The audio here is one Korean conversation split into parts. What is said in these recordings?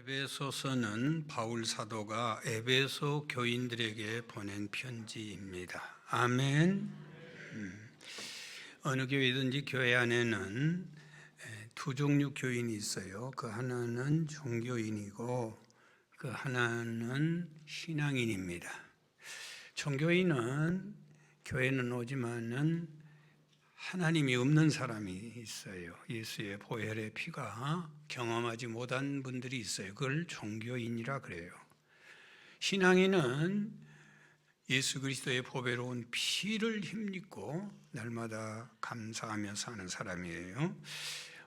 에베소서는 바울 사도가 에베소 교인들에게 보낸 편지입니다. 아멘. 어느 교회든지 교회 안에는 두 종류 교인이 있어요. 그 하나는 종교인이고 그 하나는 신앙인입니다. 종교인은 교회는 오지만은 하나님이 없는 사람이 있어요. 예수의 보혈의 피가 경험하지 못한 분들이 있어요. 그걸 종교인이라 그래요. 신앙인은 예수 그리스도의 보배로운 피를 힘입고 날마다 감사하며 사는 사람이에요.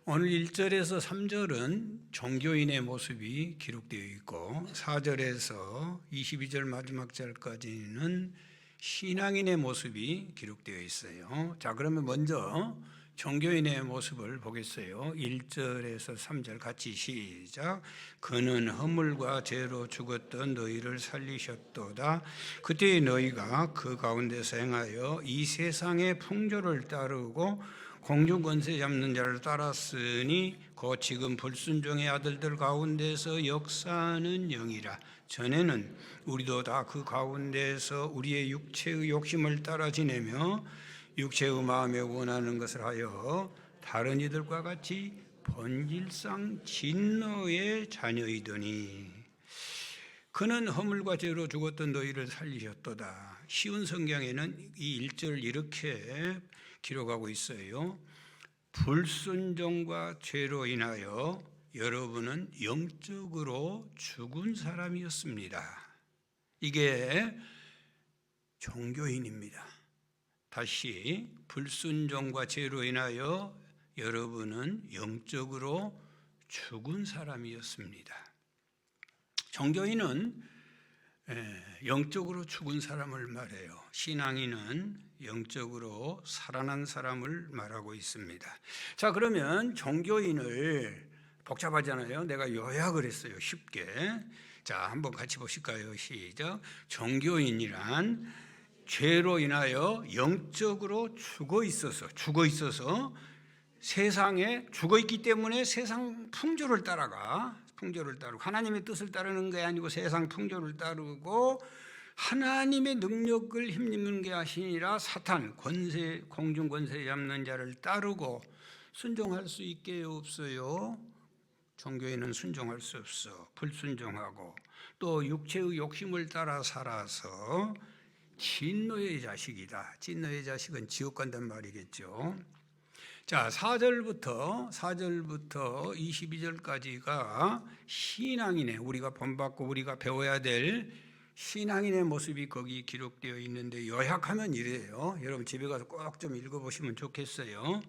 오늘 1절에서 3절은 종교인의 모습이 기록되어 있고 4절에서 22절 마지막 절까지는 신앙인의 모습이 기록되어 있어요. 자, 그러면 먼저 종교인의 모습을 보겠어요. 1절에서 3절 같이 시작. 그는 허물과 죄로 죽었던 너희를 살리셨도다. 그때 너희가 그 가운데서 행하여 이 세상의 풍조를 따르고 공중 권세 잡는 자를 따랐으니 곧 지금 불순종의 아들들 가운데서 역사하는 영이라. 전에는 우리도 다 그 가운데서 우리의 육체의 욕심을 따라 지내며 육체의 마음에 원하는 것을 하여 다른 이들과 같이 본질상 진노의 자녀이더니 그는 허물과 죄로 죽었던 너희를 살리셨도다. 쉬운 성경에는 이 1절을 이렇게 기록하고 있어요. 불순종과 죄로 인하여 여러분은 영적으로 죽은 사람이었습니다. 이게 종교인입니다. 다시 불순종과 죄로 인하여 여러분은 영적으로 죽은 사람이었습니다. 종교인은 영적으로 죽은 사람을 말해요. 신앙인은 영적으로 살아난 사람을 말하고 있습니다. 자, 그러면 종교인을 복잡하잖아요. 내가 요약을 했어요. 쉽게. 자, 한번 같이 보실까요? 시작. 종교인이란 죄로 인하여 영적으로 죽어 있어서 세상에 죽어 있기 때문에 세상 풍조를 따르고 하나님의 뜻을 따르는 게 아니고 세상 풍조를 따르고 하나님의 능력을 힘입는 게 아니라 사탄 권세 공중 권세 잡는 자를 따르고 순종할 수 있게 없어요. 종교인은 순종할 수 없어. 불순종하고 또 육체의 욕심을 따라 살아서 진노의 자식이다. 진노의 자식은 지옥 간단 말이겠죠. 자, 4절부터 22절까지가 신앙인의 우리가 본받고 우리가 배워야 될 신앙인의 모습이 거기 기록되어 있는데 요약하면 이래요. 여러분 집에 가서 꼭 좀 읽어보시면 좋겠어요.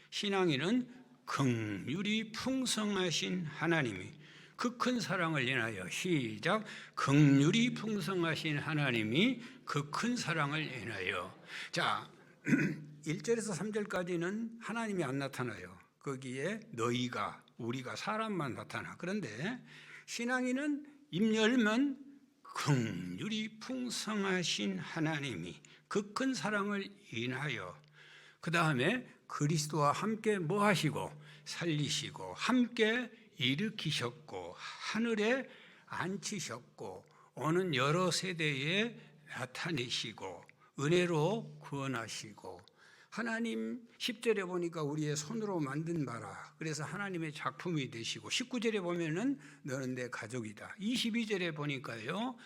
신앙인은 긍휼이 풍성하신 하나님이 그 큰 사랑을 인하여 시작. 긍휼이 풍성하신 하나님이 그 큰 사랑을 인하여. 자, 1절에서 3절까지는 하나님이 안 나타나요. 거기에 너희가 우리가 사람만 나타나. 그런데 신앙인은 입 열면 긍휼이 풍성하신 하나님이 그 큰 사랑을 인하여 그 다음에 그리스도와 함께 뭐 하시고 살리시고 함께 일으키셨고 하늘에 앉히셨고 오는 여러 세대에 나타내시고 은혜로 구원하시고 하나님 10절에 보니까 우리의 손으로 만든 바라. 그래서 하나님의 작품이 되시고 19절에 보면은 너는 내 가족이다. 22절에 보니까요.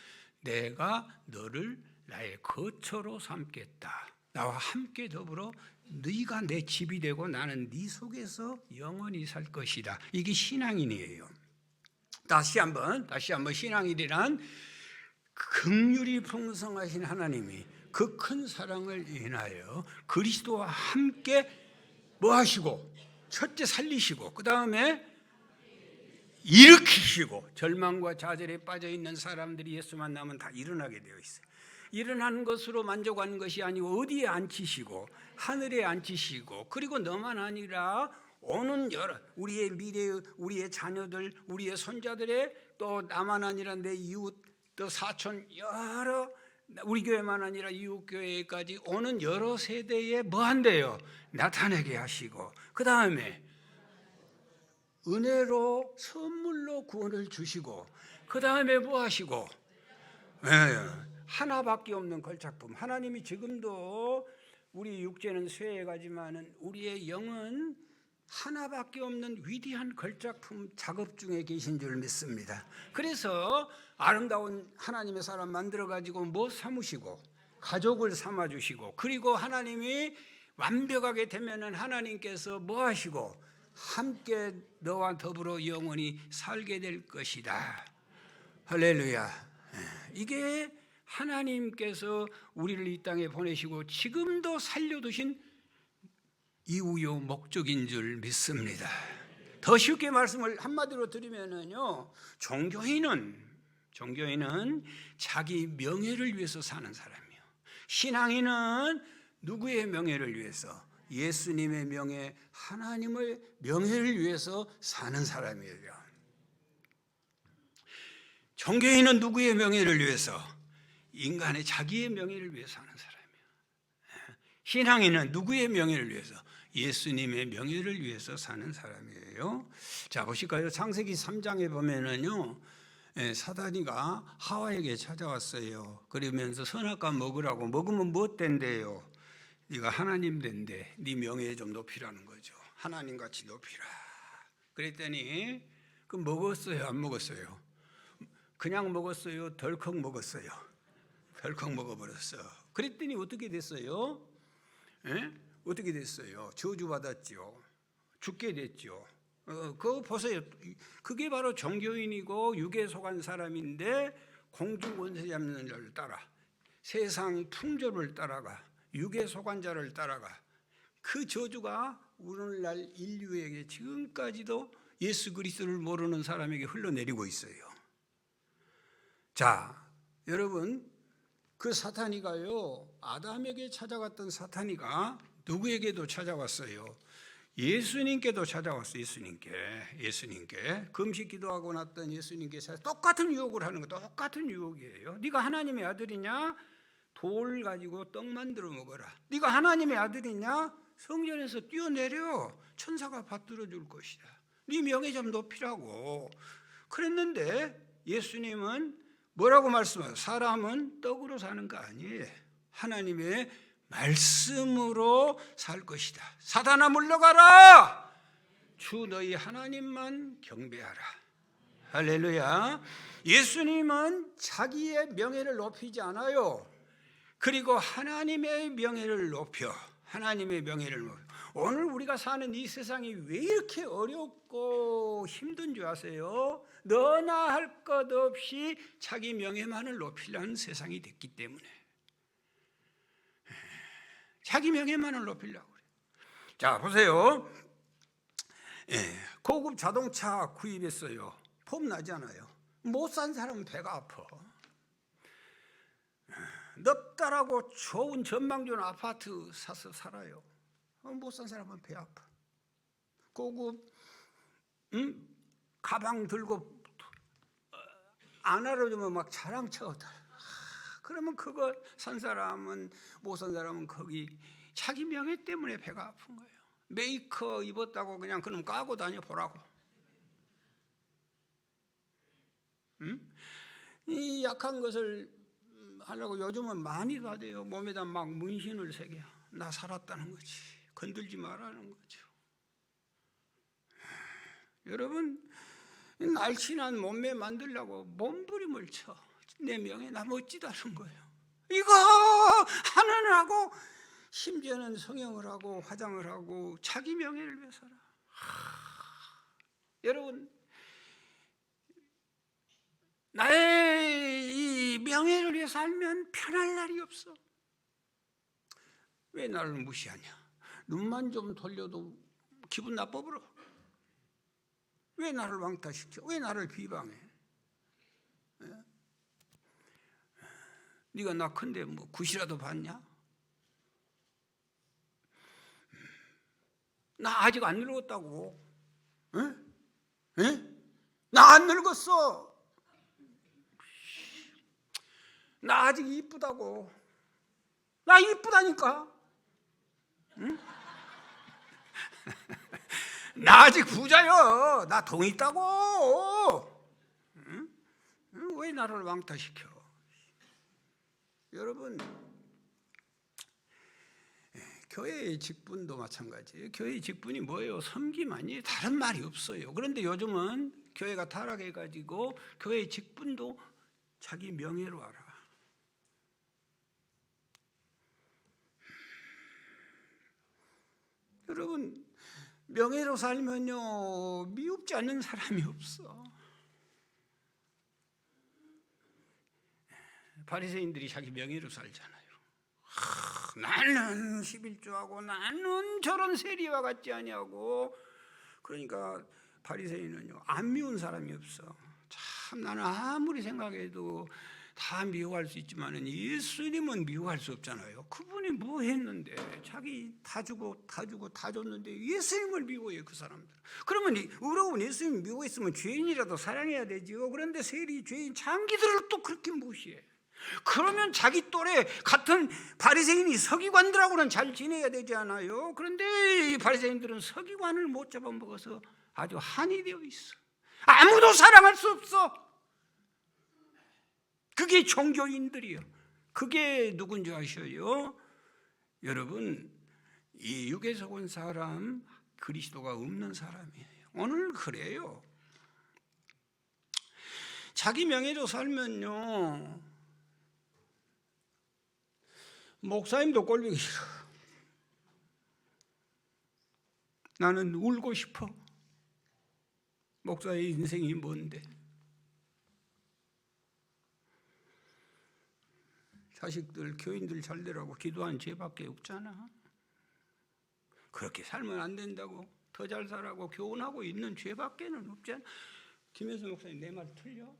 내가 너를 나의 거처로 삼겠다. 나와 함께 더불어 네가 내 집이 되고 나는 네 속에서 영원히 살 것이다. 이게 신앙인이에요. 다시 한번 신앙인이란 긍휼이 풍성하신 하나님이 그 큰 사랑을 인하여 그리스도와 함께 뭐 하시고 첫째 살리시고 그 다음에 일으키시고 절망과 좌절에 빠져 있는 사람들이 예수 만나면 다 일어나게 되어 있어요. 일어나는 것으로 만족하는 것이 아니고 어디에 앉히시고 하늘에 앉히시고 그리고 너만 아니라 오는 여러 우리의 미래 우리의 자녀들 우리의 손자들의 또 나만 아니라 내 이웃 또 사촌 여러 우리 교회만 아니라 이웃 교회까지 오는 여러 세대에 뭐 한대요? 나타내게 하시고 그 다음에 은혜로 선물로 구원을 주시고 그 다음에 뭐 하시고 하나밖에 없는 걸작품. 하나님이 지금도 우리 육체는 쇠해가지만은 우리의 영은 하나밖에 없는 위대한 걸작품 작업 중에 계신 줄 믿습니다. 그래서 아름다운 하나님의 사람 만들어 가지고 뭐 삼으시고 가족을 삼아 주시고, 그리고 하나님이 완벽하게 되면은 하나님께서 뭐 하시고 함께 너와 더불어 영원히 살게 될 것이다. 할렐루야. 이게 하나님께서 우리를 이 땅에 보내시고 지금도 살려두신 이유요 목적인 줄 믿습니다. 더 쉽게 말씀을 한마디로 드리면은요, 종교인은 자기 명예를 위해서 사는 사람이요, 신앙인은 누구의 명예를 위해서? 예수님의 명예, 하나님의 명예를 위해서 사는 사람이에요. 종교인은 누구의 명예를 위해서? 인간의 자기의 명예를 위해서 사는 사람이에요. 신앙인은 누구의 명예를 위해서? 예수님의 명예를 위해서 사는 사람이에요. 자, 보실까요? 창세기 3장에 보면은요, 사단이가 하와에게 찾아왔어요. 그러면서 선악과 먹으라고. 먹으면 뭐 된대요? 네가 하나님 된대. 네 명예 좀 높이라는 거죠. 하나님같이 높이라. 그랬더니 그 먹었어요, 안 먹었어요? 그냥 먹었어요, 덜컥 먹었어요? 덜컥 먹어버렸어. 그랬더니 어떻게 됐어요? 어떻게 됐어요? 저주받았죠. 죽게 됐죠. 그거 보세요. 그게 바로 종교인이고 육에 속한 사람인데 공중 권세 잡는 자를 따라, 세상 풍조를 따라가, 육에 속한 자를 따라가. 그 저주가 오늘날 인류에게 지금까지도 예수 그리스도를 모르는 사람에게 흘러내리고 있어요. 자, 여러분, 그 사탄이가요, 아담에게 찾아갔던 사탄이가 누구에게도 찾아왔어요? 예수님께도 찾아왔어요. 예수님께 금식 기도하고 났던 예수님께 똑같은 유혹을 하는 거, 똑같은 유혹이에요. 네가 하나님의 아들이냐? 돌 가지고 떡 만들어 먹어라. 네가 하나님의 아들이냐? 성전에서 뛰어내려. 천사가 받들어 줄 것이다. 네 명예 좀 높이라고. 그랬는데 예수님은 뭐라고 말씀하세요? 사람은 떡으로 사는 거 아니에요. 하나님의 말씀으로 살 것이다. 사단아 물러가라. 주 너희 하나님만 경배하라. 할렐루야. 예수님은 자기의 명예를 높이지 않아요. 그리고 하나님의 명예를 높여. 하나님의 명예를 높여. 오늘 우리가 사는 이 세상이 왜 이렇게 어렵고 힘든 줄 아세요? 너나 할 것 없이 자기 명예만을 높이려는 세상이 됐기 때문에. 자기 명예만을 높이려고 그래요. 자, 보세요. 고급 자동차 구입했어요. 폼 나잖아요. 못 산 사람은 배가 아파. 넓다라고 좋은 전망 좋은 아파트 사서 살아요. 못 산 사람은 배 아파. 고급 가방 들고 안 알아주면 막 자랑쳐. 그러면 그거 산 사람은, 못 산 사람은 거기 자기 명예 때문에 배가 아픈 거예요. 메이커 입었다고 그냥 그놈 까고 다녀 보라고. 이 약한 것을 하려고 요즘은 많이 받아요. 몸에다 막 문신을 새겨. 나 살았다는 거지. 건들지 말라는 거죠. 여러분, 날씬한 몸매 만들려고 몸부림을 쳐. 내 명예 나 멋지다는 거예요. 이거 하느라고 심지어는 성형을 하고 화장을 하고 자기 명예를 위해서라. 여러분, 나의 이 명예를 위해 살면 편할 날이 없어. 왜 나를 무시하냐? 눈만 좀 돌려도 기분 나빠버려. 왜 나를 왕따시켜? 왜 나를 비방해? 네가 나 큰데 뭐 굿이라도 봤냐? 나 아직 안 늙었다고. 나 안 늙었어. 나 아직 이쁘다고. 나 이쁘다니까. 응? 나 아직 부자요. 나 돈 있다고. 응? 왜 나를 왕따시켜? 여러분, 교회의 직분도 마찬가지예요. 교회의 직분이 뭐예요? 섬김만이 다른 말이 없어요. 그런데 요즘은 교회가 타락해가지고 교회의 직분도 자기 명예로 알아. 여러분, 명예로 살면요 미흡지 않는 사람이 없어. 바리새인들이 자기 명예로 살잖아요. 나는 11조하고 나는 저런 세리와 같지 아니하고. 그러니까 바리새인은요 안 미운 사람이 없어. 참 나는 아무리 생각해도 다 미워할 수 있지만은 예수님은 미워할 수 없잖아요. 그분이 뭐 했는데 자기 다 주고 다 줬는데 예수님을 미워해요 그 사람들. 그러면 의로운 예수님 미워했으면 죄인이라도 사랑해야 되지요. 그런데 세리 죄인 장기들을 또 그렇게 무시해. 그러면 자기 또래 같은 바리새인이 서기관들하고는 잘 지내야 되지 않아요? 그런데 이 바리새인들은 서기관을 못 잡아먹어서 아주 한이 되어 있어. 아무도 사랑할 수 없어. 그게 종교인들이요. 그게 누군지 아셔요? 여러분, 이 육에서 온 사람, 그리스도가 없는 사람이에요. 오늘 그래요. 자기 명예로 살면요 목사님도 꼴보기 싫어. 나는 울고 싶어. 목사의 인생이 뭔데? 자식들, 교인들 잘 되라고 기도한 죄밖에 없잖아. 그렇게 살면 안 된다고 더 잘 살라고 교훈하고 있는 죄밖에는 없잖아. 김현수 목사님 내 말 틀려?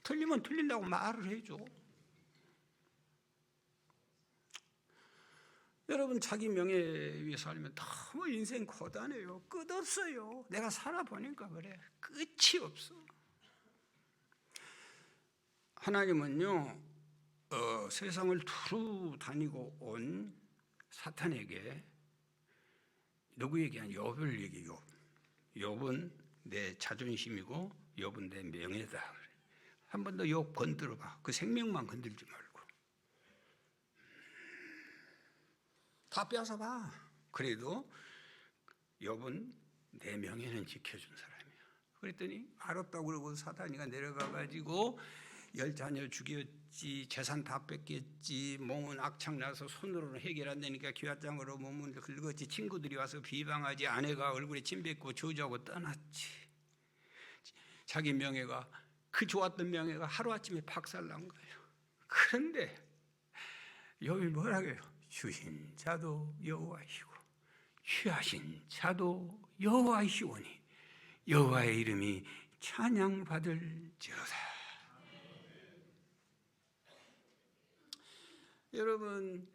틀리면 틀린다고 말을 해줘. 여러분, 자기 명예 위해 살면 너무 인생 고단해요. 끝없어요. 내가 살아보니까 그래. 끝이 없어. 하나님은요 세상을 두루 다니고 온 사탄에게, 누구에게? 욥을 얘기해요. 욥은 내 자존심이고 욥은 내 명예다. 한 번 더 욥 건드려봐. 그 생명만 건들지 말고 다 뺏어봐. 그래도 욥은 내 명예는 지켜준 사람이야. 그랬더니 알았다고 그러고 사탄이가 내려가가지고 10자녀 죽였지, 재산 다 뺏겼지, 몸은 악창나서 손으로는 해결 안 되니까 귀화장으로 몸은 긁었지, 친구들이 와서 비방하지, 아내가 얼굴에 침 뱉고 저주하고 떠났지. 자기 명예가, 그 좋았던 명예가 하루아침에 박살난 거예요. 그런데 욥이 뭐라고 해요? 주신 자도 여호와이시고 취하신 자도 여호와이시오니 여호와의 이름이 찬양받을지어다. 여러분,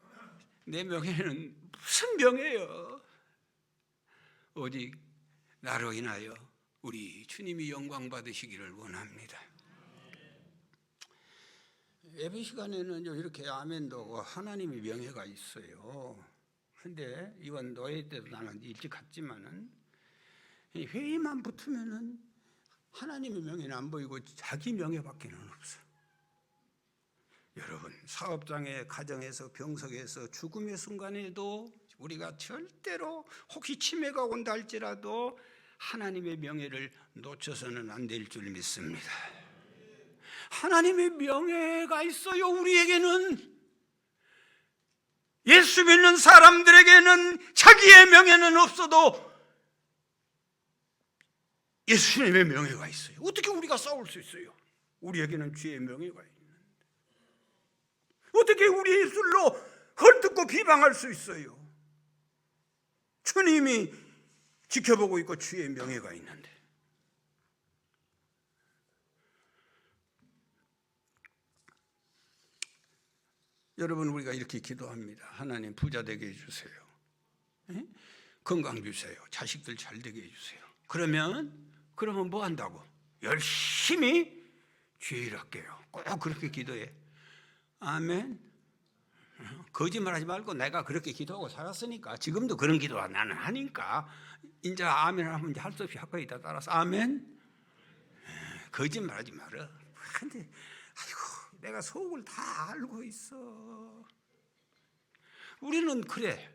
내 명예는 무슨 명예예요? 오직 나로 인하여 우리 주님이 영광 받으시기를 원합니다. 예배 시간에는 이렇게 아멘도 하나님의 명예가 있어요. 근데 이건 노예 때도 나는 일찍 갔지만은 회의만 붙으면은 하나님의 명예는 안 보이고 자기 명예밖에는 없어. 여러분, 사업장에, 가정에서, 병석에서, 죽음의 순간에도 우리가 절대로 혹시 치매가 온다 할지라도 하나님의 명예를 놓쳐서는 안 될 줄 믿습니다. 하나님의 명예가 있어요. 우리에게는. 예수 믿는 사람들에게는 자기의 명예는 없어도 예수님의 명예가 있어요. 어떻게 우리가 싸울 수 있어요? 우리에게는 주의 명예가 있는데 어떻게 우리 입술로 헐뜯고 비방할 수 있어요? 주님이 지켜보고 있고 주의 명예가 있는데. 여러분, 우리가 이렇게 기도합니다. 하나님 부자 되게 해주세요. 건강 주세요. 자식들 잘 되게 해주세요. 그러면 뭐 한다고? 열심히 주일 할게요. 꼭 그렇게 기도해. 아멘. 거짓말하지 말고 내가 그렇게 기도하고 살았으니까 지금도 그런 기도 나는 하니까 이제 아멘을 하면 할 수 없이 할 거이다. 따라서 아멘. 거짓말하지 마라. 근데 아이고 내가 속을 다 알고 있어. 우리는 그래.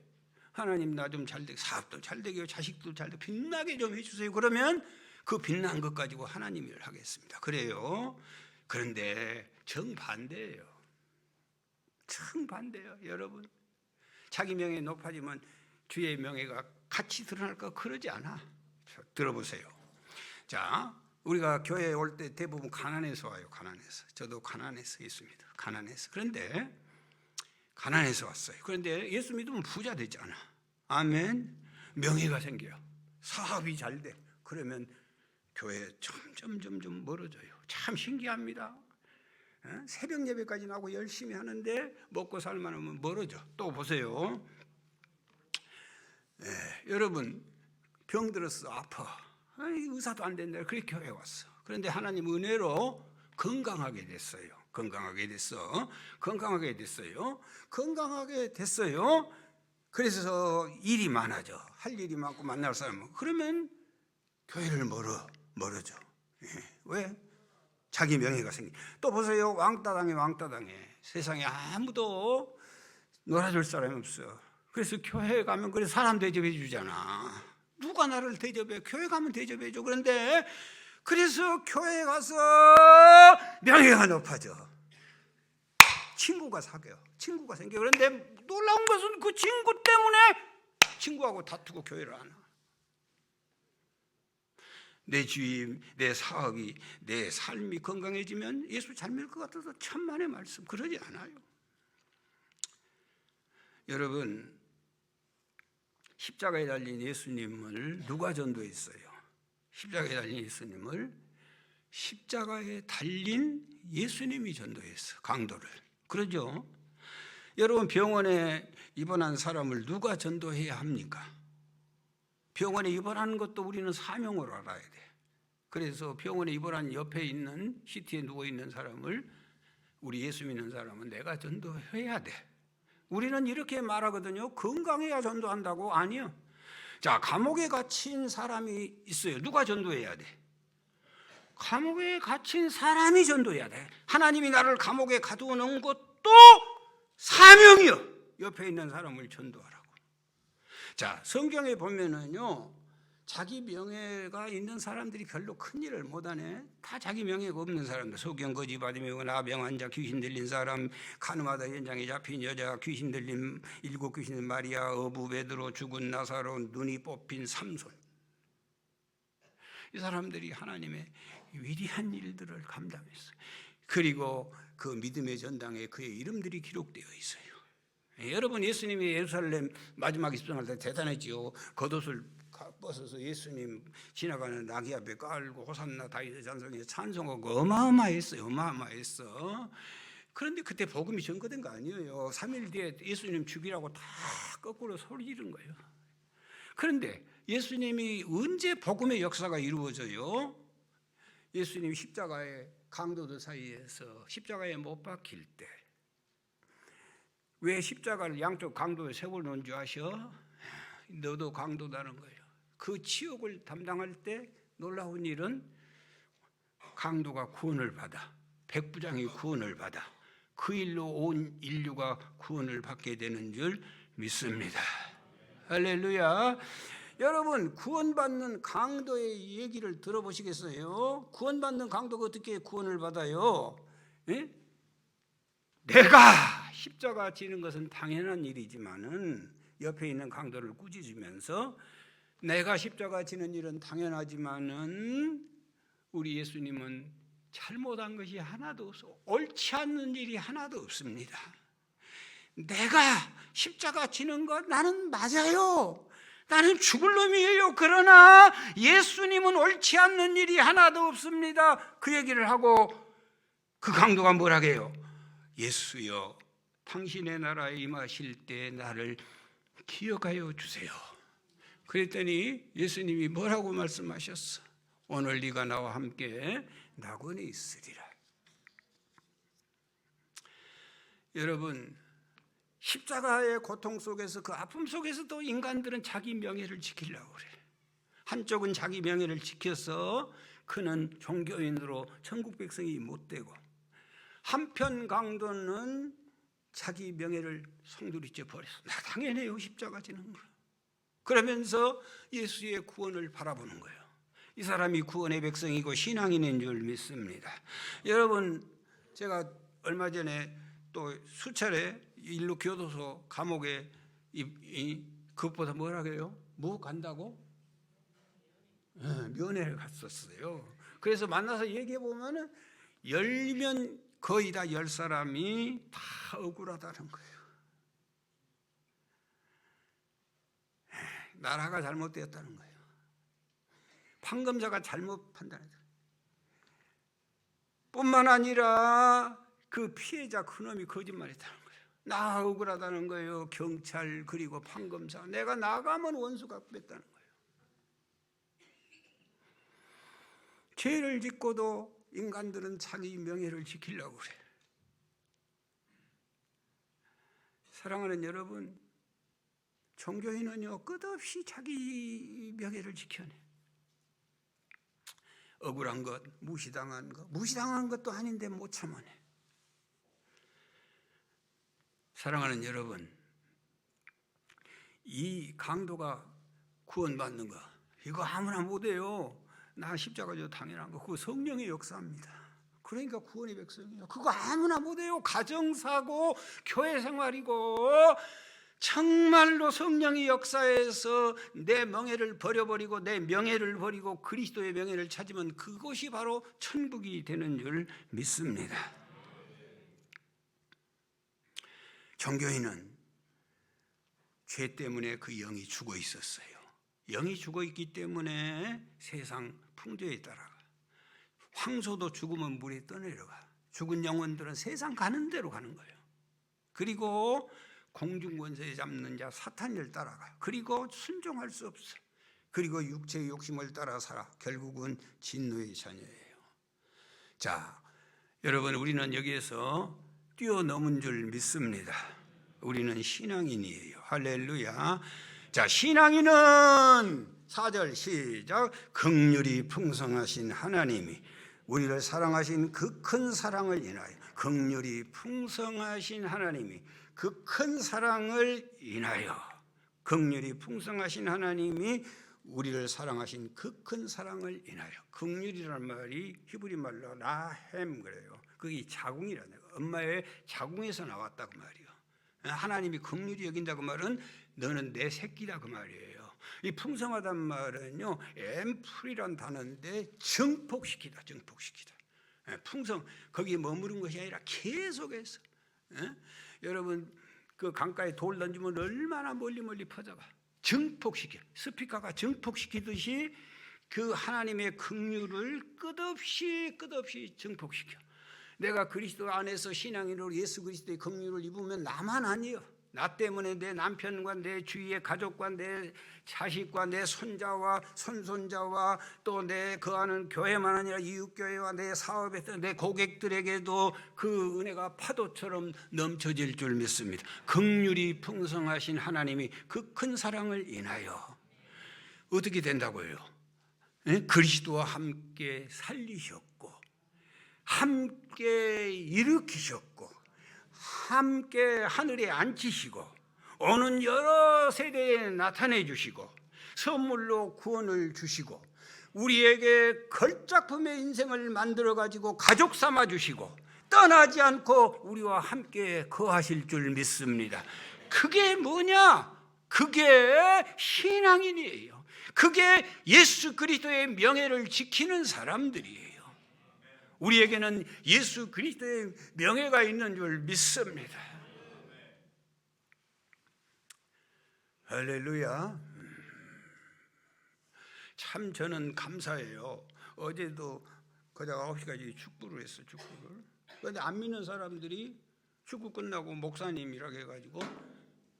하나님 나 좀 잘 되게 사업도 잘 되게 자식도 잘 되게 빛나게 좀 해주세요. 그러면 그 빛난 것 가지고 하나님 일을 하겠습니다. 그래요. 그런데 정반대예요. 정반대예요. 여러분 자기 명예 높아지면 주의 명예가 같이 드러날까? 그러지 않아. 들어보세요. 자, 우리가 교회에 올 때 대부분 가난해서 와요. 가난해서. 저도 가난해서 있습니다. 가난해서. 그런데 가난해서 왔어요. 그런데 예수 믿으면 부자 되잖아. 아멘. 명예가 생겨요. 사업이 잘 돼. 그러면 교회 점점 멀어져요. 참 신기합니다. 새벽 예배까지 나고 열심히 하는데 먹고 살만하면 멀어져. 또 보세요. 여러분 병 들었어. 아파. 의사도 안 된다. 그렇게 교회에 왔어. 그런데 하나님 은혜로 건강하게 됐어요. 건강하게 됐어요. 그래서 일이 많아져. 할 일이 많고 만날 사람은. 그러면 교회를 멀어져. 왜? 자기 명예가 생기. 또 보세요. 왕따당해. 세상에 아무도 놀아줄 사람이 없어. 그래서 교회에 가면 그래서 사람 대접해 주잖아. 누가 나를 대접해? 교회 가면 대접해 줘. 그런데 그래서 교회에 가서 명예가 높아져. 친구가 사겨. 친구가 생겨. 그런데 놀라운 것은 그 친구 때문에 친구하고 다투고 교회를 안 와. 내 주임, 내 사업이, 내 삶이 건강해지면 예수 잘 믿을 것 같아서 천만의 말씀. 그러지 않아요. 여러분 십자가에 달린 예수님을 누가 전도했어요? 십자가에 달린 예수님을 십자가에 달린 예수님이 전도했어. 강도를. 그러죠? 여러분 병원에 입원한 사람을 누가 전도해야 합니까? 병원에 입원하는 것도 우리는 사명으로 알아야 돼. 그래서 병원에 입원한 옆에 있는 CT에 누워있는 사람을 우리 예수 믿는 사람은 내가 전도해야 돼. 우리는 이렇게 말하거든요. 건강해야 전도한다고? 아니요. 자, 감옥에 갇힌 사람이 있어요. 누가 전도해야 돼? 감옥에 갇힌 사람이 전도해야 돼. 하나님이 나를 감옥에 가두어놓은 것도 사명이요. 옆에 있는 사람을 전도하라고. 자, 성경에 보면은요, 자기 명예가 있는 사람들이 별로 큰 일을 못하네. 다 자기 명예가 없는 사람들. 소경 거지 받으며 나병 환자, 귀신 들린 사람, 가늠하다 현장에 잡힌 여자, 귀신 들린 7 귀신 들린 마리아, 어부 베드로, 죽은 나사로, 눈이 뽑힌 삼손. 이 사람들이 하나님의 위대한 일들을 감당했어요. 그리고 그 믿음의 전당에 그의 이름들이 기록되어 있어요. 여러분 예수님이 예루살렘 마지막 입성할 때 대단했지요. 겉옷을 벗어서 예수님 지나가는 나귀 앞에 깔고 호산나 다윗의 잔송에 찬송하고 어마어마했어요. 그런데 그때 복음이 전거된 거 아니에요. 3일 뒤에 예수님 죽이라고 다 거꾸로 소리 지른 거예요. 그런데 예수님이 언제 복음의 역사가 이루어져요? 예수님이 십자가의 강도들 사이에서 십자가에 못 박힐 때. 왜 십자가를 양쪽 강도에 세워놓은 줄 아셔? 너도 강도다는 거예요. 그 치욕을 담당할 때 놀라운 일은 강도가 구원을 받아, 백부장이 구원을 받아, 그 일로 온 인류가 구원을 받게 되는 줄 믿습니다. 할렐루야. 여러분 구원받는 강도의 얘기를 들어보시겠어요? 구원받는 강도가 어떻게 구원을 받아요? 에? 내가 십자가 지는 것은 당연한 일이지만은 옆에 있는 강도를 꾸짖으면서 내가 십자가 지는 일은 당연하지만은 우리 예수님은 잘못한 것이 하나도 없어. 옳지 않는 일이 하나도 없습니다. 내가 십자가 지는 것 나는 맞아요. 나는 죽을 놈이에요. 그러나 예수님은 옳지 않는 일이 하나도 없습니다. 그 얘기를 하고 그 강도가 뭐라 해요? 예수여 당신의 나라에 임하실 때 나를 기억하여 주세요. 그랬더니 예수님이 뭐라고 말씀하셨어? 오늘 네가 나와 함께 낙원에 있으리라. 여러분 십자가의 고통 속에서, 그 아픔 속에서도 인간들은 자기 명예를 지키려고 그래. 한쪽은 자기 명예를 지켜서 그는 종교인으로 천국 백성이 못 되고, 한편 강도는 자기 명예를 송두리째 버렸어. 나 당연해요, 십자가 지는 거. 그러면서 예수의 구원을 바라보는 거예요. 이 사람이 구원의 백성이고 신앙인인 줄 믿습니다. 여러분, 제가 얼마 전에 또 수차례 일로 교도소 감옥에 그것보다 뭐라 그래요? 뭐 간다고? 면회를 갔었어요. 그래서 만나서 얘기해 보면은 10명 거의 다 10사람이 다 억울하다는 거예요. 나라가 잘못되었다는 거예요. 판검사가 잘못 판단했다. 뿐만 아니라 그 피해자 그놈이 거짓말했다는 거예요. 나 억울하다는 거예요. 경찰 그리고 판검사. 내가 나가면 원수가 뺐다는 거예요. 죄를 짓고도 인간들은 자기 명예를 지키려고 그래. 사랑하는 여러분, 종교인은요 끝없이 자기 명예를 지켜내. 억울한 것, 무시당한 것도 아닌데 못 참아내. 사랑하는 여러분, 이 강도가 구원받는 거 이거 아무나 못해요. 나 십자가 저 당연한 거, 그거 성령의 역사입니다. 그러니까 구원의 백성이에요. 그거 아무나 못해요. 가정사고, 교회생활이고, 정말로 성령의 역사에서 내 명예를 버려버리고 내 명예를 버리고 그리스도의 명예를 찾으면 그것이 바로 천국이 되는 줄 믿습니다. 종교인은 죄 때문에 그 영이 죽어 있었어요. 영이 죽어 있기 때문에 세상 풍조에 따라가. 황소도 죽으면 물에 떠내려가. 죽은 영혼들은 세상 가는 대로 가는 거예요. 그리고 공중권세에 잡는 자 사탄을 따라가. 그리고 순종할 수 없어. 그리고 육체의 욕심을 따라 살아. 결국은 진노의 자녀예요. 자, 여러분, 우리는 여기에서 뛰어넘은 줄 믿습니다. 우리는 신앙인이에요. 할렐루야. 자, 신앙인은 4절 시작. 긍휼이 풍성하신 하나님이 우리를 사랑하신 그 큰 사랑을 인하여, 긍휼이 풍성하신 하나님이 그 큰 사랑을 인하여, 긍휼이 풍성하신 하나님이 우리를 사랑하신 그 큰 사랑을 인하여. 긍휼이라는 말이 히브리 말로 라햄 그래요. 그게 자궁이라는 거예요. 엄마의 자궁에서 나왔다 그 말이에요. 하나님이 긍휼히 여긴다고 말은 너는 내 새끼다 그 말이에요. 이 풍성하단 말은요, 앰플이란 단어인데 증폭시키다, 증폭시키다. 풍성, 거기에 머무른 것이 아니라 계속해서. 여러분, 그 강가에 돌 던지면 얼마나 멀리 퍼져가. 증폭시켜. 스피커가 증폭시키듯이 그 하나님의 긍휼을 끝없이 증폭시켜. 내가 그리스도 안에서 신앙인으로 예수 그리스도의 긍휼을 입으면 나만 아니에요. 나 때문에 내 남편과 내 주위의 가족과 내 자식과 내 손자와 손손자와 또 내 거하는 교회만 아니라 이웃교회와 내 사업에서 내 고객들에게도 그 은혜가 파도처럼 넘쳐질 줄 믿습니다. 긍휼이 풍성하신 하나님이 그 큰 사랑을 인하여 어떻게 된다고요? 그리스도와 함께 살리셨고, 함께 일으키셨고, 함께 하늘에 앉히시고, 오는 여러 세대에 나타내 주시고, 선물로 구원을 주시고, 우리에게 걸작품의 인생을 만들어 가지고 가족 삼아 주시고, 떠나지 않고 우리와 함께 거하실 줄 믿습니다. 그게 뭐냐? 그게 신앙인이에요. 그게 예수 그리스도의 명예를 지키는 사람들이에요. 우리에게는 예수 그리스도의 명예가 있는 줄 믿습니다. 할렐루야. 참 저는 감사해요. 어제도 거기다가 9시까지 축구를 했어, 축구를. 그런데 안 믿는 사람들이 축구 끝나고 목사님이라고 해가지고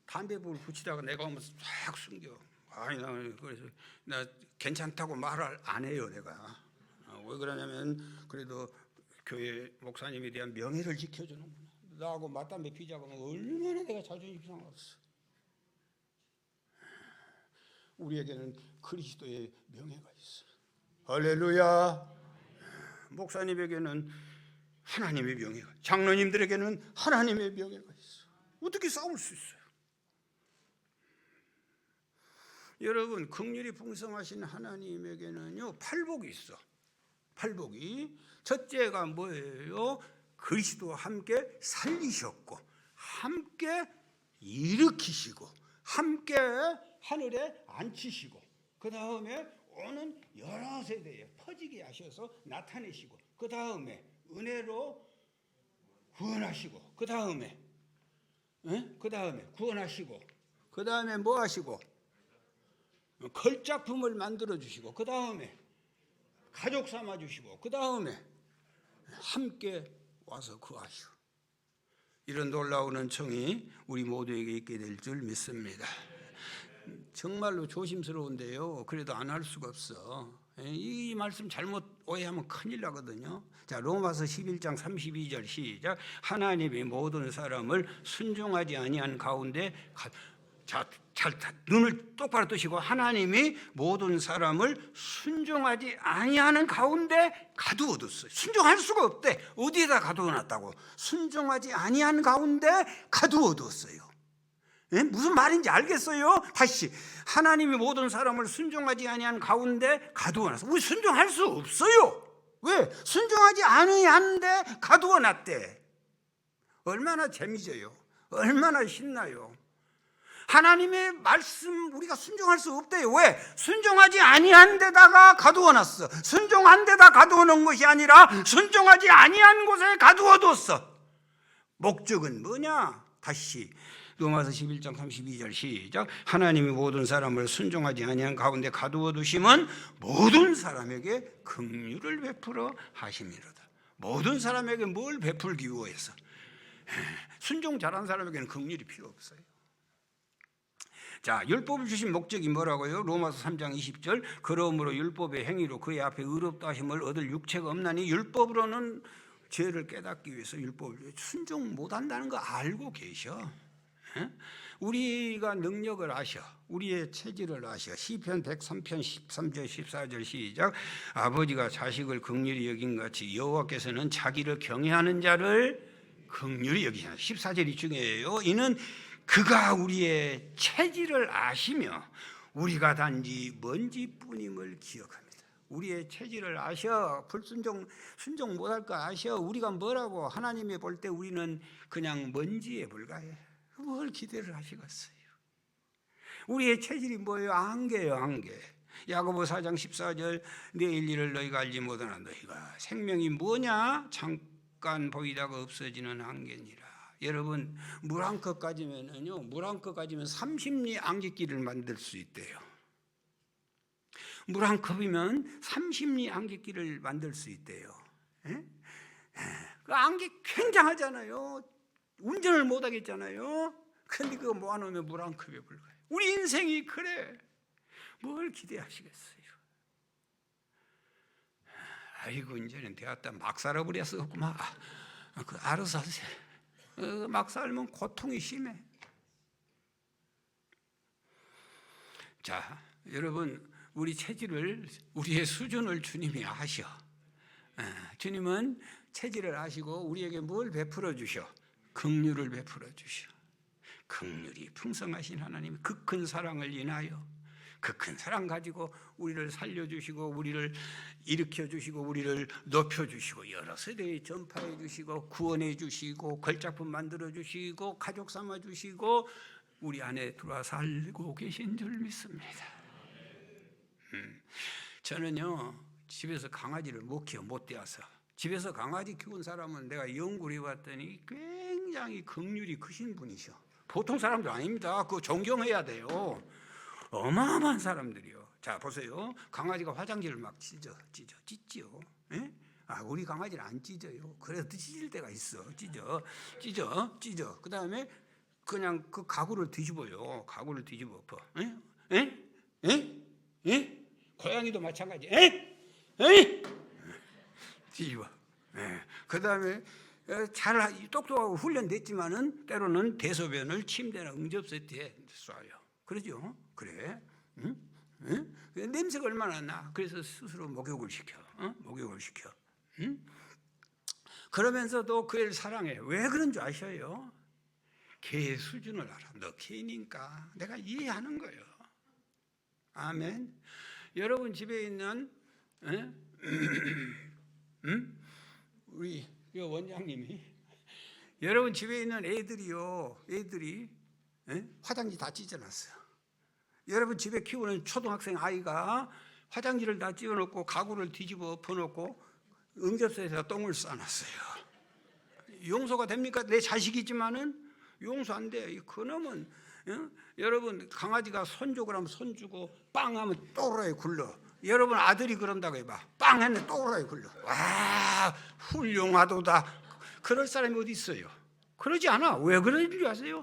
담배불 붙이다가 내가 오면서 쫙 숨겨. 아니, 그래서 나 괜찮다고 말을 안 해요, 내가. 왜 그러냐면 그래도 교회 목사님에 대한 명예를 지켜주는구나. 나하고 맞담배 피자고 하면 얼마나 내가 자존심 상하겠어. 우리에게는 그리스도의 명예가 있어. 할렐루야. 목사님에게는 하나님의 명예가, 장로님들에게는 하나님의 명예가 있어. 어떻게 싸울 수 있어요? 여러분, 긍휼이 풍성하신 하나님에게는요 팔복이 있어. 팔복이 첫째가 뭐예요? 그리스도와 함께 살리셨고, 함께 일으키시고, 함께 하늘에 앉히시고, 그 다음에 오는 여러 세대에 퍼지게 하셔서 나타내시고, 그 다음에 은혜로 구원하시고, 그 다음에 구원하시고, 그 다음에 뭐 하시고? 걸작품을 만들어 주시고, 그 다음에 가족 삼아 주시고, 그 다음에 함께 와서 구하시고. 이런 놀라운 은총이 우리 모두에게 있게 될 줄 믿습니다. 정말로 조심스러운데요, 그래도 안 할 수가 없어. 이 말씀 잘못 오해하면 큰일 나거든요. 자, 로마서 11장 32절 시작. 하나님이 모든 사람을 순종하지 아니한 가운데 눈을 똑바로 뜨시고, 하나님이 모든 사람을 순종하지 아니하는 가운데 가두어뒀어요. 순종할 수가 없대. 어디에다 가두어놨다고? 순종하지 아니한 가운데 가두어뒀어요. 무슨 말인지 알겠어요? 다시, 하나님이 모든 사람을 순종하지 아니한 가운데 가두어놨어. 우리 순종할 수 없어요. 왜? 순종하지 아니한데 가두어놨대. 얼마나 재미져요. 얼마나 신나요. 하나님의 말씀 우리가 순종할 수 없대요. 왜? 순종하지 아니한 데다가 가두어놨어. 순종한 데다 가두어놓은 것이 아니라 순종하지 아니한 곳에 가두어뒀어. 목적은 뭐냐? 다시 로마서 11장 32절 시작. 하나님이 모든 사람을 순종하지 아니한 가운데 가두어두심은 모든 사람에게 긍휼을 베풀어 하심이로다. 모든 사람에게 뭘 베풀기 위해서? 순종 잘한 사람에게는 긍휼이 필요 없어요. 자, 율법을 주신 목적이 뭐라고요? 로마서 3장 20절. 그러므로 율법의 행위로 그의 앞에 의롭다 하심을 얻을 육체가 없나니, 율법으로는 죄를 깨닫기 위해서 율법을 순종 못한다는 거 알고 계셔. 우리가 능력을 아셔. 우리의 체질을 아셔. 시편 103편 13절 14절 시작. 아버지가 자식을 긍휼히 여긴 같이 여호와께서는 자기를 경외하는 자를 긍휼히 여기시나. 14절이 중요해요. 이는 그가 우리의 체질을 아시며 우리가 단지 먼지뿐임을 기억합니다. 우리의 체질을 아셔. 순종 못할 거 아셔. 우리가 뭐라고? 하나님이 볼 때 우리는 그냥 먼지에 불과해. 뭘 기대를 하시겠어요? 우리의 체질이 뭐예요? 안개예요, 안개. 야고보 4장 14절. 내일 일을 너희가 알지 못하나 너희가 생명이 뭐냐? 잠깐 보이다가 없어지는 안개니라. 여러분, 물 한 컵 가지면은요, 물 한 컵 가지면 30리 안개끼를 만들 수 있대요. 물 한 컵이면 30리 안개끼를 만들 수 있대요. 그 안개 굉장하잖아요. 운전을 못 하겠잖아요. 근데 그거 모아놓으면 물 한 컵에 불과해. 우리 인생이 그래. 뭘 기대하시겠어요? 아이고, 이제는 되었다. 막 살아버렸어. 막 알아서 하세요. 막 살면 고통이 심해. 자, 여러분, 우리 체질을, 우리의 수준을 주님이 아셔. 주님은 체질을 아시고 우리에게 뭘 베풀어 주셔? 긍휼을 베풀어 주셔. 긍휼이 풍성하신 하나님이 그 큰 사랑을 인하여, 그 큰 사랑 가지고 우리를 살려주시고, 우리를 일으켜주시고, 우리를 높여주시고, 여러 세대에 전파해 주시고, 구원해 주시고, 걸작품 만들어 주시고, 가족 삼아 주시고, 우리 안에 들어와 살고 계신 줄 믿습니다. 저는요, 집에서 강아지를 못 키워, 못 떼어서. 집에서 강아지 키운 사람은 내가 연구를 해봤더니 굉장히 긍휼이 크신 분이셔. 보통 사람도 아닙니다. 그거 존경해야 돼요. 어마어마한 사람들이요. 자, 보세요. 강아지가 화장지를 막 찢지요. 예? 우리 강아지는 안 찢어요. 그래도 찢을 때가 있어. 찢어. 그 다음에 그냥 그 가구를 뒤집어요. 가구를 뒤집어 엎어. 고양이도 마찬가지. 뒤집어. 그 다음에 잘 똑똑하고 훈련됐지만은 때로는 대소변을 침대나 응접세트에 쏴요. 그러죠? 그래? 응? 응? 냄새가 얼마나 나? 그래서 스스로 목욕을 시켜. 목욕을 시켜. 응? 그러면서도 그 애를 사랑해. 왜 그런 줄 아셔요? 걔의 수준을 알아. 너 걔니까 내가 이해하는 거예요. 아멘. 여러분 집에 있는 우리 원장님이 여러분 집에 있는 애들이 화장지 다 찢어놨어요. 여러분 집에 키우는 초등학생 아이가 화장지를 다 찢어놓고 가구를 뒤집어 엎어놓고 응접소에서 똥을 싸놨어요. 용서가 됩니까? 내 자식이지만은 용서 안 돼. 그놈은 여러분 강아지가 손 주고 하면 손 주고 빵 하면 또라이 굴러. 여러분 아들이 그런다고 해봐. 빵 했는데 또라이 굴러. 와 훌륭하도다. 그럴 사람이 어디 있어요? 그러지 않아. 왜 그러는 줄 아세요?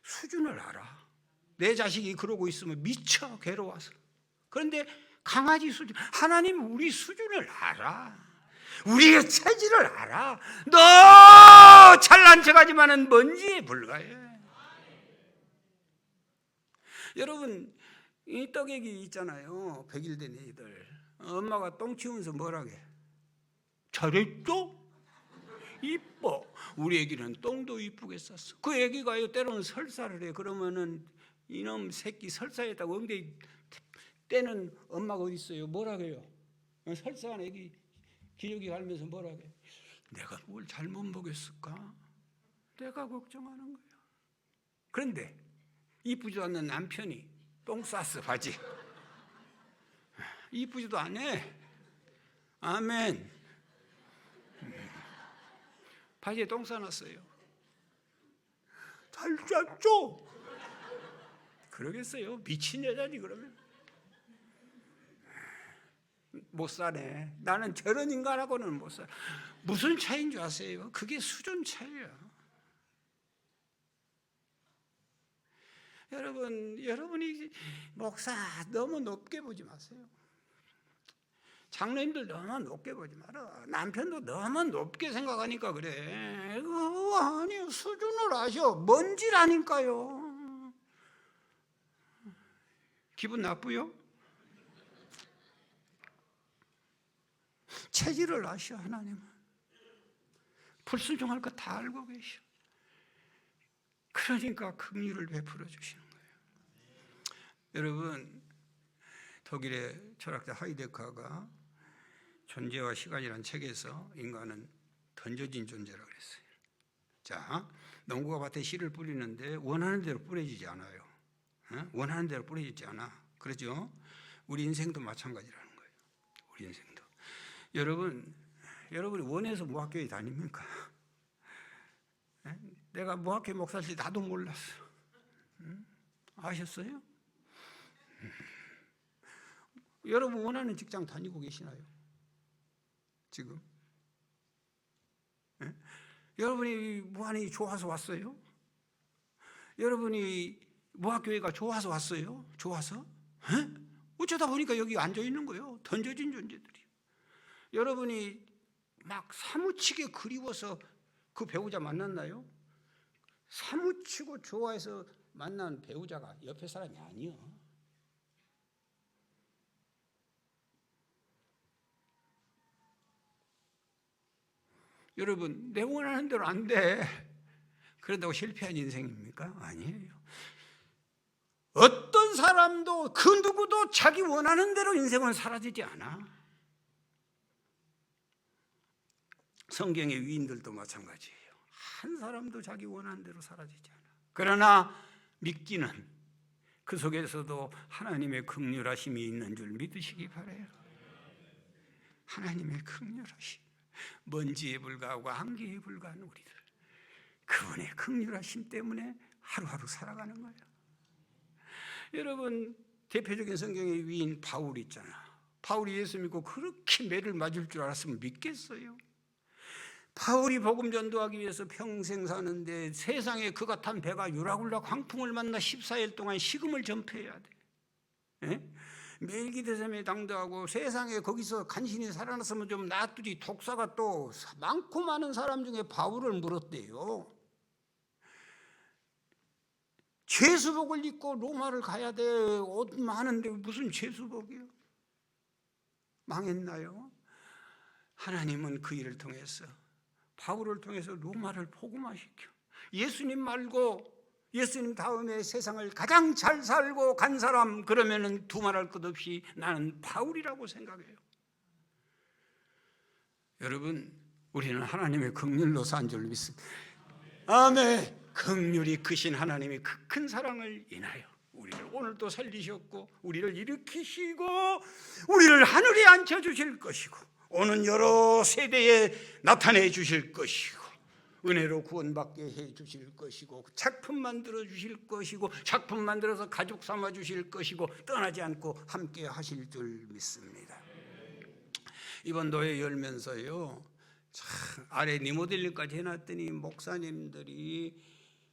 수준을 알아. 내 자식이 그러고 있으면 미쳐 괴로워서. 그런데 강아지 수준, 하나님 우리 수준을 알아. 우리의 체질을 알아. 너 잘난 척하지만은 먼지에 불과해. 여러분 이 떡애기 있잖아요. 100일 된 애들. 엄마가 똥 치우면서 뭐라게? 잘했어? 이뻐. 우리 애기는 똥도 이쁘게 쌌어. 그 애기가요 때로는 설사를 해. 그러면은 이놈 새끼 설사했다고 엉덩이 떼는 엄마가 어디 있어요? 뭐라고 해요? 설사한 애기 기저귀 갈면서 뭐라고 해요? 내가 뭘 잘못 먹였을까? 내가 걱정하는 거야. 그런데 이쁘지도 않는 남편이 똥 쌌어 바지. 이쁘지도 않아. 아멘. 바지에 똥 싸놨어요. 잘 짰죠? 그러겠어요. 미친 여자지 그러면. 못 사네. 나는 저런 인간하고는 못 사. 무슨 차이인 줄 아세요? 그게 수준 차이야. 여러분이 목사 너무 높게 보지 마세요. 장로님들 너무 높게 보지 마라. 남편도 너무 높게 생각하니까 그래. 아니 수준을 아셔. 먼지라니까요. 기분 나쁘요? 체질을 아셔. 하나님은 불순종할 거 다 알고 계셔. 그러니까 긍휼을 베풀어 주시는 거예요. 여러분 독일의 철학자 하이데커가 존재와 시간이라는 책에서 인간은 던져진 존재라고 그랬어요. 자, 농부가 밭에 씨를 뿌리는데 원하는 대로 뿌려지지 않아요. 원하는 대로 뿌려지지 않아. 그렇죠? 우리 인생도 마찬가지라는 거예요. 우리 인생도. 여러분이 원해서 무학교에 다닙니까? 내가 무학교 목사실 나도 몰랐어. 아셨어요? 여러분 원하는 직장 다니고 계시나요? 지금? 여러분이 무한히 좋아서 왔어요? 여러분이 무학교회가 좋아서 왔어요? 좋아서? 어쩌다 보니까 여기 앉아 있는 거예요. 던져진 존재들이. 여러분이 막 사무치게 그리워서 그 배우자 만났나요? 사무치고 좋아해서 만난 배우자가 옆에 사람이 아니요. 여러분 내 원하는 대로 안 돼. 그런다고 실패한 인생입니까? 아니에요. 어떤 사람도 그 누구도 자기 원하는 대로 인생은 사라지지 않아. 성경의 위인들도 마찬가지예요. 한 사람도 자기 원하는 대로 사라지지 않아. 그러나 믿기는 그 속에서도 하나님의 긍휼하심이 있는 줄 믿으시기 바라요. 하나님의 긍휼하심. 먼지에 불과하고 안개에 불과한 우리들, 그분의 긍휼하심 때문에 하루하루 살아가는 거예요. 여러분 대표적인 성경의 위인 바울 있잖아. 바울이 예수 믿고 그렇게 매를 맞을 줄 알았으면 믿겠어요? 바울이 복음 전도하기 위해서 평생 사는데 세상에 그가 탄 배가 유라굴라 광풍을 만나 14일 동안 식음을 전폐해야 돼. 멜기세덱에 당도하고 세상에 거기서 간신히 살아났으면 좀 놔두지, 독사가 또 많고 많은 사람 중에 바울을 물었대요. 죄수복을 입고 로마를 가야 돼. 옷 많은데 무슨 죄수복이요? 망했나요? 하나님은 그 일을 통해서, 바울을 통해서 로마를 복음화시켜. 예수님 말고, 예수님 다음에 세상을 가장 잘 살고 간 사람, 그러면은 두말할 것 없이 나는 바울이라고 생각해요. 여러분, 우리는 하나님의 긍휼로 산 줄 믿습니다. 아멘. 긍휼이 크신 하나님의 그 큰 사랑을 인하여 우리를 오늘도 살리셨고, 우리를 일으키시고, 우리를 하늘에 앉혀주실 것이고, 오는 여러 세대에 나타내 주실 것이고, 은혜로 구원받게 해 주실 것이고, 작품 만들어 주실 것이고, 작품 만들어서 가족 삼아 주실 것이고, 떠나지 않고 함께 하실 줄 믿습니다. 이번 노예 열면서요, 참 아래 리모델링까지 해놨더니 목사님들이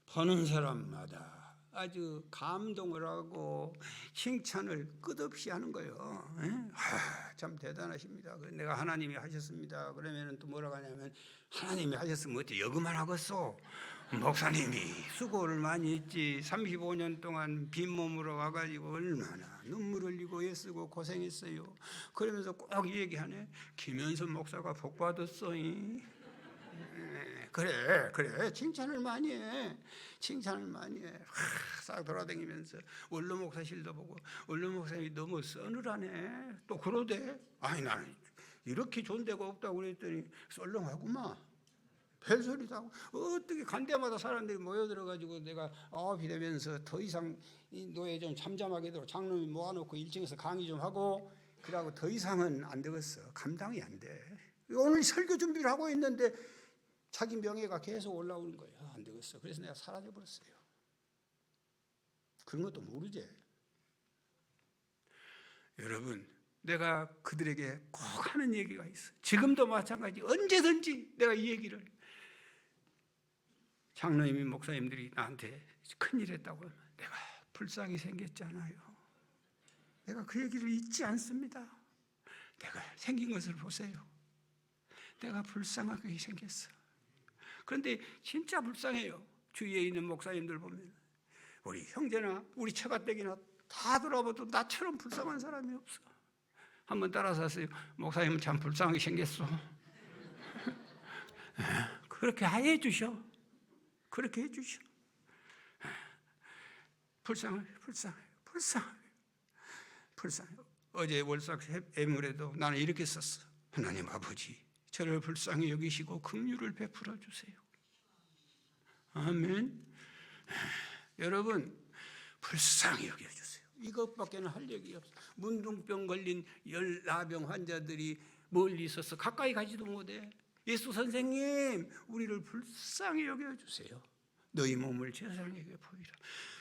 보는 사람마다 아주 감동을 하고 칭찬을 끝없이 하는 거예요. 참 대단하십니다. 내가 하나님이 하셨습니다. 그러면 또 뭐라고 하냐면, 하나님이 하셨으면 어째 여그만 하겠어. 목사님이 수고를 많이 했지. 35년 동안 빈몸으로 와가지고 얼마나 눈물 흘리고 애쓰고 고생했어요. 그러면서 꼭 얘기하네. 김현선 목사가 복 받았어. 그래 칭찬을 많이 해. 싹 돌아다니면서 원로 목사실도 보고, 원로 목사님이 너무 서늘하네. 또 그러대. 아니 나는 이렇게 좋은 데가 없다고 그랬더니 썰렁하구만. 별소리도 하고. 어떻게 간 데마다 사람들이 모여들어가지고 내가 아홉이 되면서 더 이상 이 노예 좀 잠잠하게 되도록 장로님 모아놓고 1층에서 강의 좀 하고, 그러고 더 이상은 안 되겠어. 감당이 안 돼. 오늘 설교 준비를 하고 있는데 자기 명예가 계속 올라오는 거예요. 안 되겠어. 그래서 내가 사라져버렸어요. 그런 것도 모르지. 여러분, 내가 그들에게 꼭 하는 얘기가 있어. 지금도 마찬가지. 언제든지 내가 이 얘기를, 장로님이 목사님들이 나한테 큰일 했다고 하면 내가 불쌍히 생겼잖아요. 내가 그 얘기를 잊지 않습니다. 내가 생긴 것을 보세요. 내가 불쌍하게 생겼어. 그런데 진짜 불쌍해요. 주위에 있는 목사님들 보면, 우리 형제나 우리 처가댁이나 다 돌아봐도 나처럼 불쌍한 사람이 없어. 한번 따라서 하세요. 목사님은 참 불쌍하게 생겼어. 그렇게 해주셔. 그렇게 해주셔. 불쌍해. 어제 월삭 애물에도 나는 이렇게 썼어. 하나님 아버지, 저를 불쌍히 여기시고 긍휼을 베풀어 주세요. 아멘. 여러분, 불쌍히 여겨주세요. 이것밖에는 할 얘기 없어. 문둥병 걸린 열나병 환자들이 멀리 있어서 가까이 가지도 못해. 예수 선생님, 우리를 불쌍히 여겨주세요. 너희 몸을 제사장에게 보이라.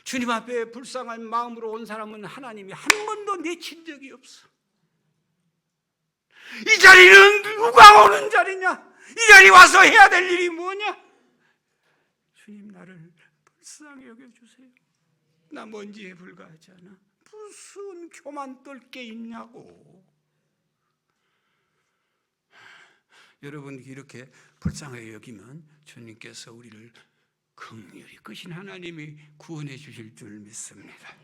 주님 앞에 불쌍한 마음으로 온 사람은 하나님이 한 번도 내친 적이 없어. 이 자리는 누가 오는 자리냐? 이 자리 와서 해야 될 일이 뭐냐? 주님, 나를 불쌍히 여겨주세요. 나 먼지에 불과하지 않아. 무슨 교만 떨 게 있냐고. 여러분, 이렇게 불쌍하게 여기면 주님께서 우리를 긍휼히 크신 하나님이 구원해 주실 줄 믿습니다.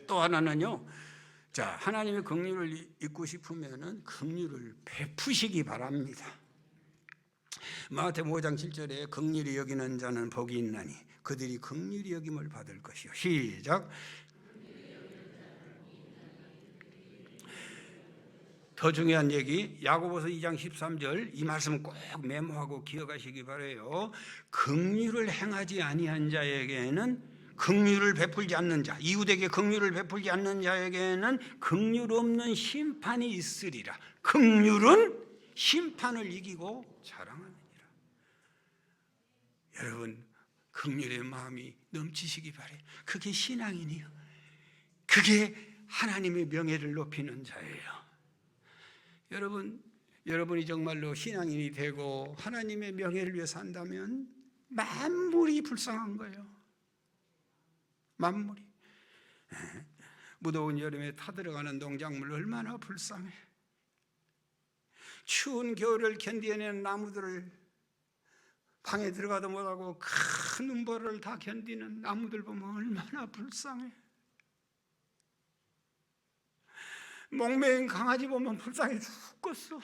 또 하나는요, 자, 하나님의 긍휼을 잊고 싶으면은 긍휼을 베푸시기 바랍니다. 마태복음 5장 7절에 긍휼히 여기는 자는 복이 있나니 그들이 긍휼히 여김을 받을 것이요. 시작. 더 중요한 얘기, 야고보서 2장 13절, 이 말씀 꼭 메모하고 기억하시기 바라요. 긍휼을 행하지 아니한 자에게는, 긍휼을 베풀지 않는 자, 이웃에게 긍휼을 베풀지 않는 자에게는 긍휼 없는 심판이 있으리라. 긍휼은 심판을 이기고 자랑하느니라. 여러분, 긍휼의 마음이 넘치시기 바라요. 그게 신앙인이요. 그게 하나님의 명예를 높이는 자예요. 여러분이 정말로 신앙인이 되고 하나님의 명예를 위해 산다면 만물이 불쌍한 거예요. 만물이. 무더운 여름에 타들어가는 농작물 얼마나 불쌍해. 추운 겨울을 견디는 나무들을 방에 들어가도 못하고 큰 눈보라를 다 견디는 나무들 보면 얼마나 불쌍해. 목매인 강아지 보면 불쌍해 죽겠어.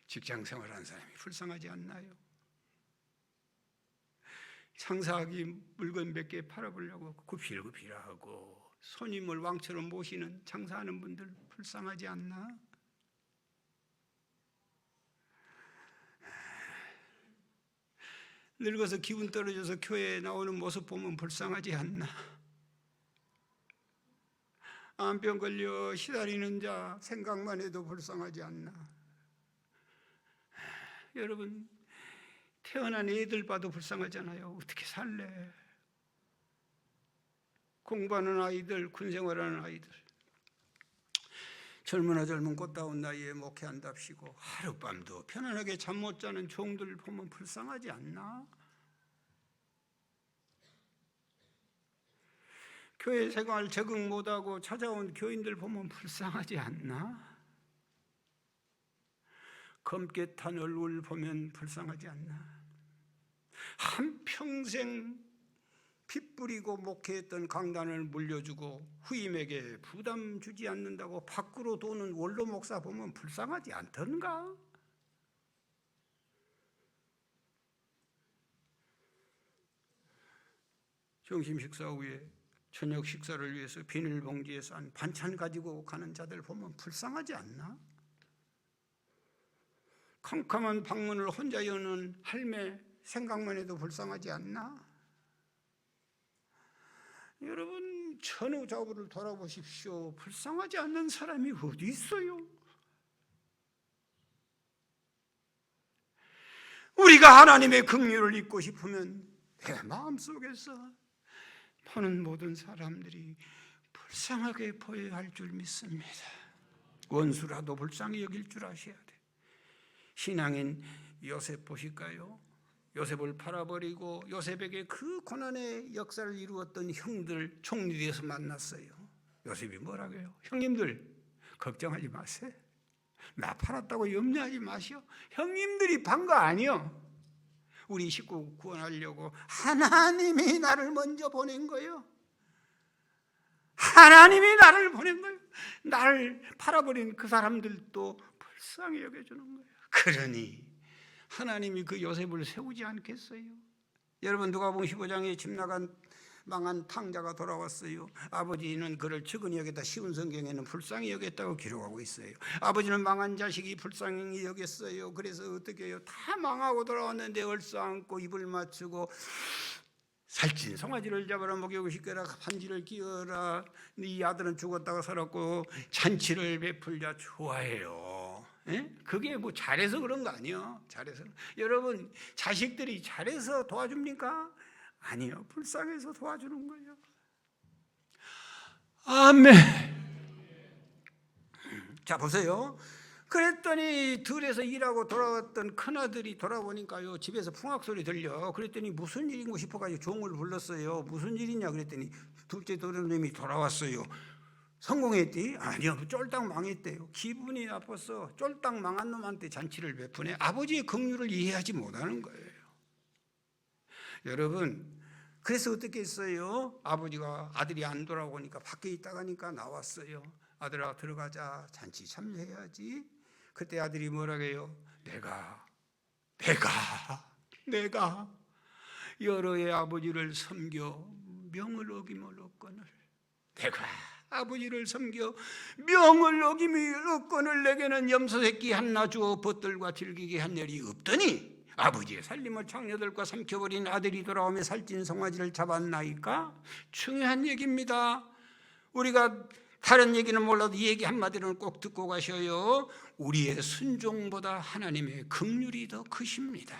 직장 생활하는 사람이 불쌍하지 않나요? 장사하기 물건 몇 개 팔아보려고 구필구필하고 손님을 왕처럼 모시는 장사하는 분들 불쌍하지 않나? 늙어서 기분 떨어져서 교회에 나오는 모습 보면 불쌍하지 않나? 암병 걸려 시달리는 자 생각만 해도 불쌍하지 않나? 여러분, 태어난 애들 봐도 불쌍하잖아요. 어떻게 살래? 공부하는 아이들, 군생활하는 아이들, 젊으나 젊은 꽃다운 나이에 목회한답시고 하룻밤도 편안하게 잠 못 자는 종들 보면 불쌍하지 않나? 교회 생활 적응 못하고 찾아온 교인들 보면 불쌍하지 않나? 검게 탄 얼굴 보면 불쌍하지 않나? 한평생 피 뿌리고 목회했던 강단을 물려주고 후임에게 부담 주지 않는다고 밖으로 도는 원로 목사 보면 불쌍하지 않던가? 점심 식사 후에 저녁 식사를 위해서 비닐봉지에 싼 반찬 가지고 가는 자들 보면 불쌍하지 않나? 캄캄한 방문을 혼자 여는 할매 생각만 해도 불쌍하지 않나? 여러분, 전우좌우를 돌아보십시오. 불쌍하지 않는 사람이 어디 있어요? 우리가 하나님의 긍휼을 잊고 싶으면 내 마음속에서 보는 모든 사람들이 불쌍하게 보여야 할 줄 믿습니다. 원수라도 불쌍히 여길 줄 아셔야 돼. 신앙인 요셉 보실까요? 요셉을 팔아버리고 요셉에게 그 고난의 역사를 이루었던 형들 총리에서 만났어요. 요셉이 뭐라고요? 형님들 걱정하지 마세요. 나 팔았다고 염려하지 마시오. 형님들이 판 거 아니요. 우리 식구 구원하려고 하나님이 나를 먼저 보낸 거예요. 하나님이 나를 보낸 거예요. 나를 팔아버린 그 사람들도 불쌍히 여겨주는 거예요. 그러니 하나님이 그 요셉을 세우지 않겠어요? 여러분, 누가복음 15장에 집 나간 망한 탕자가 돌아왔어요. 아버지는 그를 측은히 여겼다. 쉬운 성경에는 불쌍히 여겼다고 기록하고 있어요. 아버지는 망한 자식이 불쌍히 여겼어요. 그래서 어떻게 해요? 다 망하고 돌아왔는데 얼싸안고 입을 맞추고 살찐 송아지를 잡아라, 먹이고 시켜라, 반지를 끼워라, 네 아들은 죽었다가 살았고 잔치를 베풀자. 좋아해요. 에? 그게 뭐 잘해서 그런 거 아니에요. 잘해서. 여러분, 자식들이 잘해서 도와줍니까? 아니요. 불쌍해서 도와주는 거예요. 아멘. 자, 보세요. 그랬더니 들에서 일하고 돌아왔던 큰아들이 돌아보니까요, 집에서 풍악소리 들려. 그랬더니 무슨 일인고 싶어가지고 종을 불렀어요. 무슨 일이냐 그랬더니 둘째 도련님이 돌아왔어요. 성공했디? 아니요. 쫄딱 망했대요. 기분이 나빠서 쫄딱 망한 놈한테 잔치를 베푸네. 아버지의 긍휼을 이해하지 못하는 거예요. 여러분, 그래서 어떻게 했어요? 아버지가 아들이 안 돌아오니까 밖에 있다가니까 나왔어요. 아들아, 들어가자. 잔치 참여해야지. 그때 아들이 뭐라고 해요? 내가 여러 해 아버지를 섬겨 명을 어기며 얻거늘, 내가 아버지를 섬겨 명을 어기며 얻거늘 내게는 염소새끼 하나 주어 벗들과 즐기게 한 일이 없더니 아버지의 살림을 창녀들과 삼켜버린 아들이 돌아오며 살찐 송아지를 잡았나이까? 중요한 얘기입니다. 우리가 다른 얘기는 몰라도 이 얘기 한마디는 꼭 듣고 가셔요. 우리의 순종보다 하나님의 긍휼이 더 크십니다.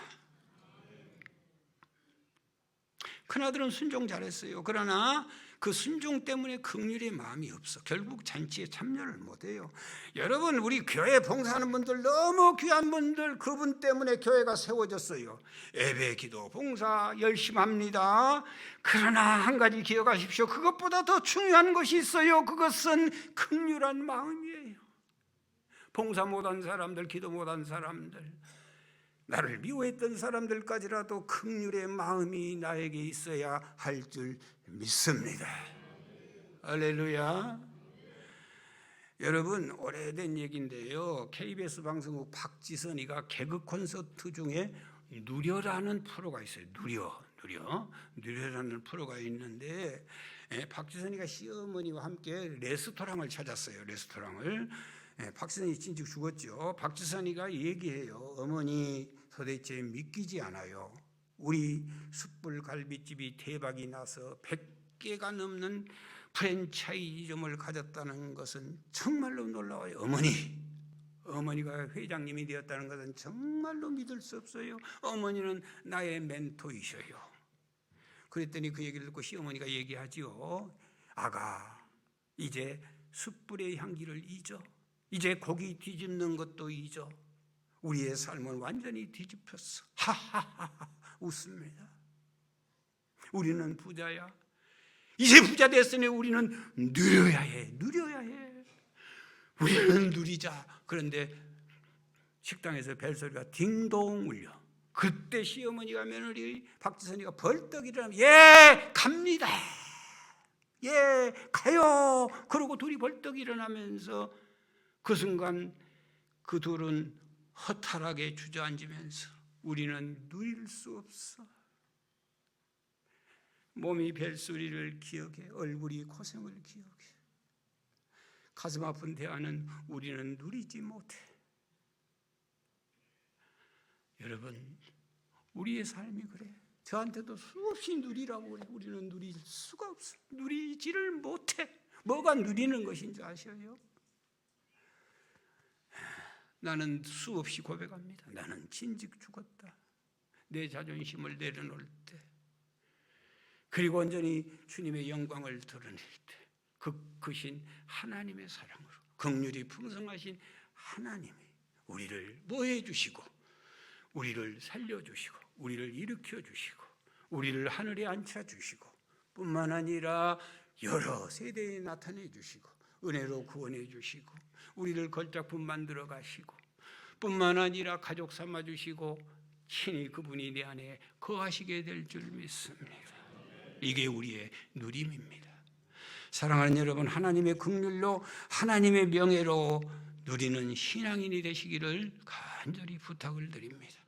큰아들은 순종 잘했어요. 그러나 그 순종 때문에 긍휼의 마음이 없어 결국 잔치에 참여를 못해요. 여러분, 우리 교회 봉사하는 분들 너무 귀한 분들, 그분 때문에 교회가 세워졌어요. 예배, 기도, 봉사 열심히 합니다. 그러나 한 가지 기억하십시오. 그것보다 더 중요한 것이 있어요. 그것은 긍휼한 마음이에요. 봉사 못한 사람들, 기도 못한 사람들, 나를 미워했던 사람들까지라도 긍휼의 마음이 나에게 있어야 할 줄 믿습니다. 할렐루야. 여러분, 오래된 얘기인데요, KBS 방송국 박지선이가 개그 콘서트 중에 누려라는 프로가 있어요. 누려라는 프로가 있는데, 박지선이가 시어머니와 함께 레스토랑을 찾았어요. 레스토랑을. 박지선이 진즉 죽었죠. 박지선이가 얘기해요. 어머니, 도대체 믿기지 않아요. 우리 숯불 갈비집이 대박이 나서 100개가 넘는 프랜차이즈점을 가졌다는 것은 정말로 놀라워요. 어머니가 회장님이 되었다는 것은 정말로 믿을 수 없어요. 어머니는 나의 멘토이셔요. 그랬더니 그 얘기를 듣고 시어머니가 얘기하지요. 아가, 이제 숯불의 향기를 잊어. 이제 고기 뒤집는 것도 잊어. 우리의 삶은 완전히 뒤집혔어. 하하하하 웃습니다. 우리는 부자야. 이제 부자 됐으니 우리는 누려야 해. 우리는 누리자. 그런데 식당에서 벨소리가 딩동 울려. 그때 시어머니가 며느리 박지선이가 벌떡 일어나면 예, 갑니다. 예, 가요. 그러고 둘이 벌떡 일어나면서 그 순간 그 둘은 허탈하게 주저앉으면서 우리는 누릴 수 없어. 몸이 벨소리를 기억해. 얼굴이 고생을 기억해. 가슴 아픈 대화는 우리는 누리지 못해. 여러분, 우리의 삶이 그래. 저한테도 수없이 누리라고 그래. 우리는 누릴 수가 없어. 누리지를 못해. 뭐가 누리는 것인지 아셔요? 나는 수없이 고백합니다. 나는 진즉 죽었다. 내 자존심을 내려놓을 때, 그리고 온전히 주님의 영광을 드러낼 때, 크신 하나님의 사랑으로, 긍휼이 풍성하신 하나님이 우리를 보호해 주시고, 우리를 살려주시고, 우리를 일으켜 주시고, 우리를 하늘에 앉혀 주시고, 뿐만 아니라 여러 세대에 나타내 주시고, 은혜로 구원해 주시고, 우리를 걸작품 만들어 가시고, 뿐만 아니라 가족 삼아 주시고, 친히 그분이 내 안에 거하시게 될 줄 믿습니다. 이게 우리의 누림입니다. 사랑하는 여러분, 하나님의 긍휼로, 하나님의 명예로 누리는 신앙인이 되시기를 간절히 부탁을 드립니다.